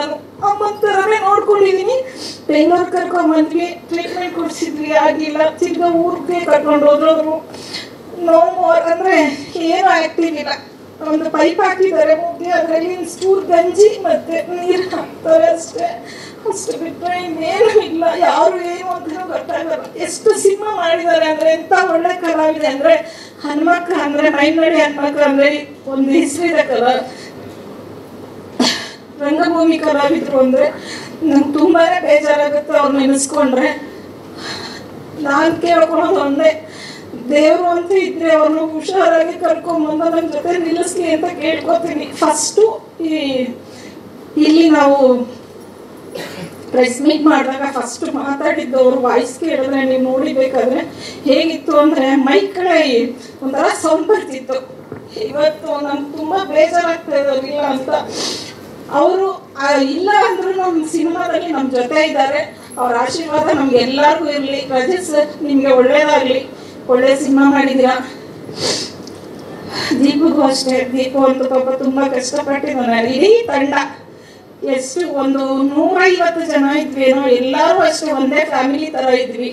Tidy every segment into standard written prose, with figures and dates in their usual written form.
ನಾನು ಅಮ್ಮನ ಥರನೇ ನೋಡ್ಕೊಂಡಿದ್ದೀನಿ. ಬೆಂಗಳೂರು ಕರ್ಕೊಂಬಂದ್ವಿ, ಟ್ರೀಟ್ಮೆಂಟ್ ಕೊಡಿಸಿದ್ವಿ, ಆಗಿಲ್ಲ. ತಿರ್ಗಾ ಊರಿಗೆ ಕರ್ಕೊಂಡು ಹೋದ್ರು. ನೋವು ಅಂದರೆ ಏನೂ ಆ್ಯಕ್ಟಿವ್ ಇಲ್ಲ. ಒಂದು ಪೈಪ್ ಹಾಕಿದ್ದಾರೆ ಮುದ್ದೆ, ಅದರಲ್ಲಿ ಸ್ಪೂನ್ ಗಂಜಿ ಮತ್ತು ನೀರು ಹಾಕ್ತಾರೆ ಅಷ್ಟೇ. ಅಷ್ಟು ಬಿಟ್ಟರೆ ಇನ್ನೇನು ಇಲ್ಲ. ಯಾರು ಏನು ಅಂತಲೂ ಗೊತ್ತಾಗಲ್ಲ. ಎಷ್ಟು ಸಿನಿಮಾ ಮಾಡಿದ್ದಾರೆ ಅಂದರೆ, ಎಂಥ ಒಳ್ಳೆ ಕಲಾವಿದೆ ಅಂದರೆ ಹನುಮಕ್ಕ ಅಂದರೆ ಮೈನಡಿ ಹನುಮಕ್ಕ ಅಂದರೆ ಒಂದು ಹೆಸರಿದೆ ರಂಗಭೂಮಿ ಕಲಾವಿದರು ಅಂದರೆ ನಂಗೆ ತುಂಬಾ ಬೇಜಾರಾಗುತ್ತೆ ಅವ್ರು ನೆನೆಸ್ಕೊಂಡ್ರೆ. ನಾನು ಕೇಳ್ಕೊಳೋದು ಒಂದೇ, ದೇವರು ಅಂತ ಇದ್ರೆ ಅವ್ರನ್ನ ಹುಷಾರಾಗಿ ಕರ್ಕೊಂಬಂದು ನನ್ನ ಜೊತೆ ನಿಲ್ಲಿಸ್ಲಿ ಅಂತ ಕೇಳ್ಕೊತೀನಿ. ಫಸ್ಟು ಇಲ್ಲಿ ನಾವು ಪ್ರೆಸ್ ಮೀಟ್ ಮಾಡಿದಾಗ ಫಸ್ಟ್ ಮಾತಾಡಿದ್ದು ಅವ್ರ ವಾಯ್ಸ್ ಕೇಳಿದ್ರೆ ನೀವು ನೋಡಿಬೇಕಾದ್ರೆ ಹೇಗಿತ್ತು ಅಂದರೆ ಮೈಕ್ ಕಡೆ ಒಂಥರ ಸೌಂಡ್ ಬರ್ತಿತ್ತು. ಇವತ್ತು ನಮ್ಗೆ ತುಂಬ ಬೇಜಾರಾಗ್ತಾ ಇರೋದಿಲ್ಲ ಅಂತ. ಅವರು ಇಲ್ಲ ಅಂದ್ರೂ ನಮ್ಮ ಸಿನಿಮಾದಲ್ಲಿ ನಮ್ಮ ಜೊತೆ ಇದ್ದಾರೆ. ಅವ್ರ ಆಶೀರ್ವಾದ ನಮ್ಗೆ ಎಲ್ಲರಿಗೂ ಇರಲಿ. ರಜತ್ ಸರ್, ನಿಮಗೆ ಒಳ್ಳೇದಾಗಲಿ, ಒಳ್ಳೆ ಸಿನಿಮಾ ಮಾಡಿದ್ದೀರಾ. ದೀಪಗೂ ಅಷ್ಟೇ, ದೀಪು ಅಂತೂ ಪಾಪ ತುಂಬ ಕಷ್ಟಪಟ್ಟಿದ್ದಾನೆ. ಇಡೀ ತಂಡ ಎಷ್ಟು ಒಂದು 150 ಜನ ಇದ್ವೇನೋ, ಎಲ್ಲರೂ ಅಷ್ಟೇ ಒಂದೇ ಫ್ಯಾಮಿಲಿ ಥರ ಇದ್ವಿ.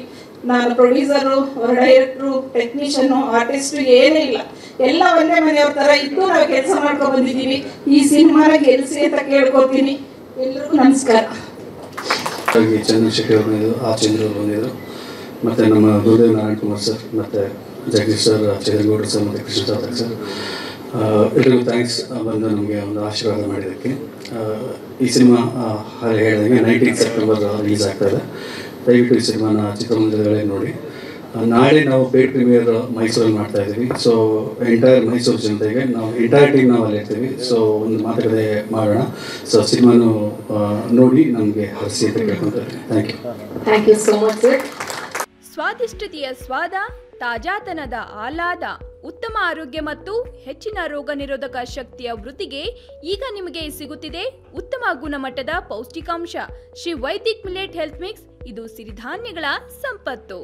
ನಾನು ಪ್ರೊಡ್ಯೂಸರು, ಅವ್ರ ಡೈರೆಕ್ಟ್ರು, ಟೆಕ್ನಿಷಿಯನು, ಆರ್ಟಿಸ್ಟು ಏನೂ ಇಲ್ಲ, ಎಲ್ಲ ಒಂದೇ ಮನೆಯವ್ರ ಥರ ಇದ್ದು ನಾವು ಕೆಲಸ ಮಾಡ್ಕೊಂಡು ಬಂದಿದ್ದೀವಿ. ಈ ಸಿನಿಮಾನ ಗೆಲ್ಲಿಸಿ ಅಂತ ಕೇಳ್ಕೊತೀನಿ. ಎಲ್ರಿಗೂ ನಮಸ್ಕಾರ. ಚಂದ್ರಶೇಖರ್ ಅವರು ಬಂದಿದ್ರು, ಆ ಚಂದ್ರ ಅವರು ಬಂದಿದ್ರು, ಮತ್ತು ನಮ್ಮ ಗುರುದೇವ್ ನಾರಾಯಣ್ ಕುಮಾರ್ ಸರ್, ಮತ್ತು ಜಗದೀಶ್ ಸರ್, ಚಂದ್ರಗೌಡ ಸರ್, ಮತ್ತು ಕೃಷ್ಣ ಸಾಧಕ್ ಸರ್, ಎಲ್ರಿಗೂ ಥ್ಯಾಂಕ್ಸ್ ಬಂದು ನಮಗೆ ಒಂದು ಆಶೀರ್ವಾದ ಮಾಡಿದ್ದಕ್ಕೆ. ಈ ಸಿನಿಮಾ ಹೇಳಿದಂಗೆ 19 ಸೆಪ್ಟೆಂಬರ್ ರಿಲೀಸ್ ಆಗ್ತಾಯಿದೆ. ದಯವಿಟ್ಟು ಈ ಸಿನಿಮಾನ ಚಿತ್ರಮಂದಿರಗಳೇ ನೋಡಿ. ನಾಳೆ ನಾವು ಪೇಡ್ ಪ್ರೀಮಿಯರ್ ಮೈಸೂರಲ್ಲಿ ಮಾಡ್ತಾ ಇದ್ದೀವಿ. ಸೊ ಎಂಟೈರ್ ಮೈಸೂರು ಜನತೆಗೆ ನಾವು ಎಂಟೈರ್ ಟೀಮ್ ನಾವು ಅಲ್ಲಿ ಇರ್ತೀವಿ. ಸೊ ಒಂದು ಮಾತುಕತೆ ಮಾಡೋಣ. ಸೊ ಸಿನಿಮಾನು ನೋಡಿ ನಮಗೆ ಹರಿಸಿ ಅಂತ ಕೇಳ್ಕೊಳ್ತಾರೆ. Thank you so much sir. ಸ್ವಾದಿಷ್ಟತೆಯ ಸ್ವಾದ, ತಾಜಾತನದ ಆಹ್ಲಾದ, ಉತ್ತಮ ಆರೋಗ್ಯ ಮತ್ತು ಹೆಚ್ಚಿನ ರೋಗ ನಿರೋಧಕ ಶಕ್ತಿಯ ವೃದ್ಧಿಗೆ ಈಗ ನಿಮಗೆ ಸಿಗುತ್ತಿದೆ ಉತ್ತಮ ಗುಣಮಟ್ಟದ ಪೌಷ್ಟಿಕಾಂಶ Shri Vaidik millet health mix. ಇದು ಸಿರಿಧಾನ್ಯಗಳ ಸಂಪತ್ತು.